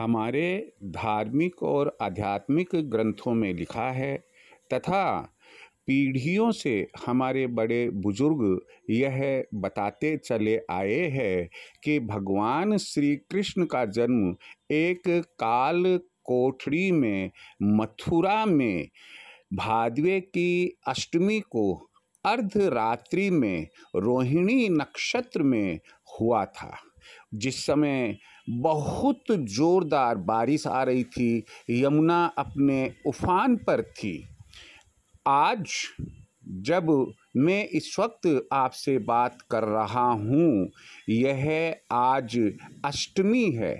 हमारे धार्मिक और आध्यात्मिक ग्रंथों में लिखा है तथा पीढ़ियों से हमारे बड़े बुजुर्ग यह बताते चले आए हैं कि भगवान श्री कृष्ण का जन्म एक काल कोठरी में मथुरा में भादवे की अष्टमी को अर्धरात्रि में रोहिणी नक्षत्र में हुआ था, जिस समय बहुत जोरदार बारिश आ रही थी। यमुना अपने उफान पर थी। आज जब मैं इस वक्त आपसे बात कर रहा हूँ, यह आज अष्टमी है,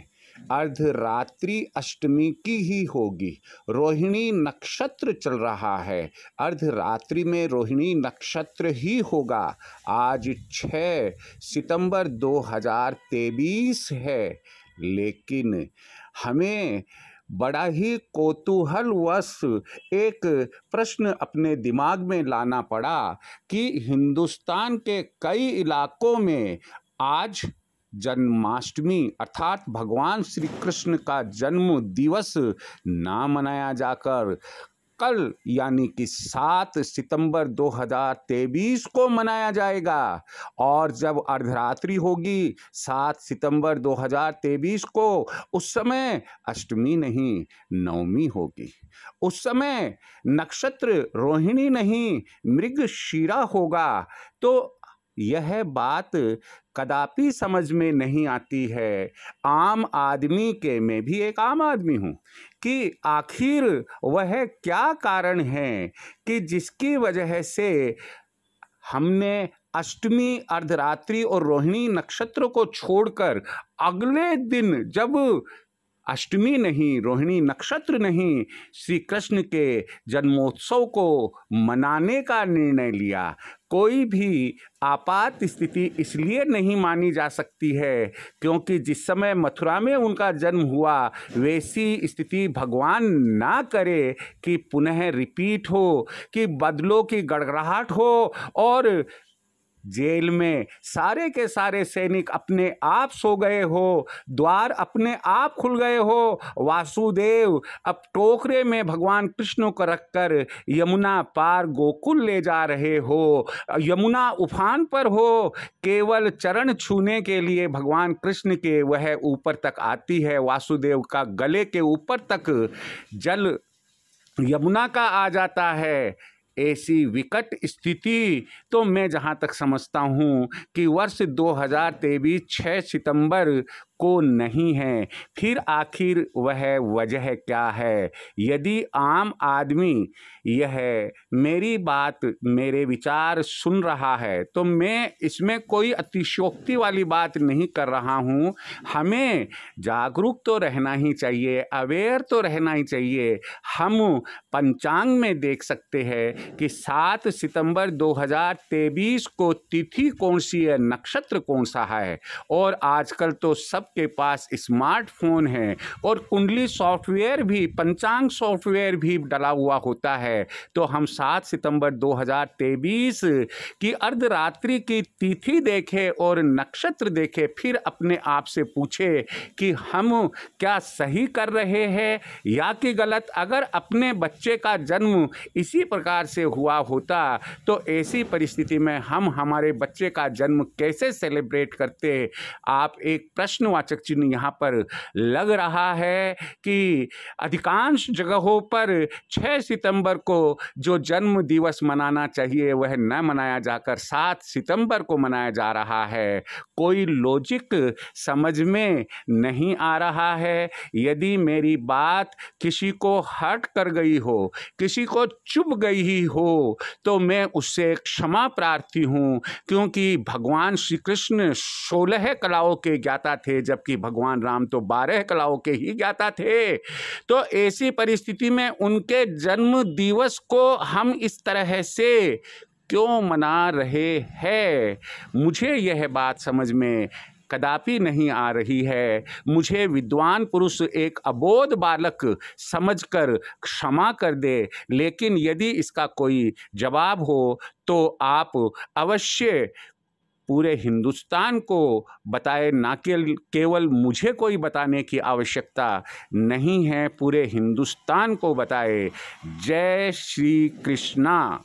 अर्धरात्रि अष्टमी की ही होगी। रोहिणी नक्षत्र चल रहा है, अर्धरात्रि में रोहिणी नक्षत्र ही होगा। आज 6 सितंबर 2023 है, लेकिन हमें बड़ा ही कौतूहलवश एक प्रश्न अपने दिमाग में लाना पड़ा कि हिंदुस्तान के कई इलाकों में आज जन्माष्टमी अर्थात भगवान श्री कृष्ण का जन्म दिवस ना मनाया जाकर कल यानी कि 7 सितंबर 2023 को मनाया जाएगा। और जब अर्धरात्रि होगी 7 सितंबर 2023 को, उस समय अष्टमी नहीं नवमी होगी। उस समय नक्षत्र रोहिणी नहीं मृगशिरा होगा। तो यह बात कदापि समझ में नहीं आती है आम आदमी के, मैं भी एक आम आदमी हूँ, कि आखिर वह क्या कारण है कि जिसकी वजह से हमने अष्टमी अर्धरात्रि और रोहिणी नक्षत्र को छोड़कर अगले दिन, जब अष्टमी नहीं रोहिणी नक्षत्र नहीं, श्री कृष्ण के जन्मोत्सव को मनाने का निर्णय लिया। कोई भी आपात स्थिति इसलिए नहीं मानी जा सकती है क्योंकि जिस समय मथुरा में उनका जन्म हुआ, वैसी स्थिति भगवान ना करे कि पुनः रिपीट हो, कि बदलों की गड़गड़ाहट हो और जेल में सारे के सारे सैनिक अपने आप सो गए हो, द्वार अपने आप खुल गए हो, वासुदेव अब टोकरे में भगवान कृष्ण को रखकर यमुना पार गोकुल ले जा रहे हो, यमुना उफान पर हो, केवल चरण छूने के लिए भगवान कृष्ण के वह ऊपर तक आती है, वासुदेव का गले के ऊपर तक जल यमुना का आ जाता है। ऐसी विकट स्थिति तो मैं जहाँ तक समझता हूँ कि वर्ष 2023 6 सितंबर को नहीं है। फिर आखिर वह वजह क्या है? यदि आम आदमी यह मेरी बात, मेरे विचार सुन रहा है तो मैं इसमें कोई अतिशयोक्ति वाली बात नहीं कर रहा हूँ। हमें जागरूक तो रहना ही चाहिए, अवेयर तो रहना ही चाहिए। हम पंचांग में देख सकते हैं कि 7 सितंबर 2023 को तिथि कौन सी है, नक्षत्र कौन सा है। और आजकल तो सबके पास स्मार्टफोन है और कुंडली सॉफ्टवेयर भी, पंचांग सॉफ्टवेयर भी डला हुआ होता है। तो हम 7 सितंबर 2023 की अर्धरात्रि की तिथि देखें और नक्षत्र देखें, फिर अपने आप से पूछे कि हम क्या सही कर रहे हैं या कि गलत। अगर अपने बच्चे का जन्म इसी प्रकार से हुआ होता तो ऐसी परिस्थिति में हम हमारे बच्चे का जन्म कैसे सेलिब्रेट करते? आप एक प्रश्नवाचक चिन्ह यहाँ पर लग रहा है कि अधिकांश जगहों पर 6 सितंबर को जो जन्म दिवस मनाना चाहिए वह न मनाया जाकर 7 सितंबर को मनाया जा रहा है। कोई लॉजिक समझ में नहीं आ रहा है। यदि मेरी बात किसी को हर्ट कर गई हो, किसी को चुभ गई हो, तो मैं उससे क्षमा प्रार्थी हूँ, क्योंकि भगवान श्री कृष्ण 16 कलाओं के ज्ञाता थे, जबकि भगवान राम तो 12 कलाओं के ही ज्ञाता थे। तो ऐसी परिस्थिति में उनके जन्म दिवस को हम इस तरह से क्यों मना रहे हैं? मुझे यह बात समझ में कदापि नहीं आ रही है। मुझे विद्वान पुरुष एक अबोध बालक समझकर क्षमा कर दे, लेकिन यदि इसका कोई जवाब हो तो आप अवश्य पूरे हिंदुस्तान को बताए, ना केवल मुझे कोई बताने की आवश्यकता नहीं है, पूरे हिंदुस्तान को बताए। जय श्री कृष्णा।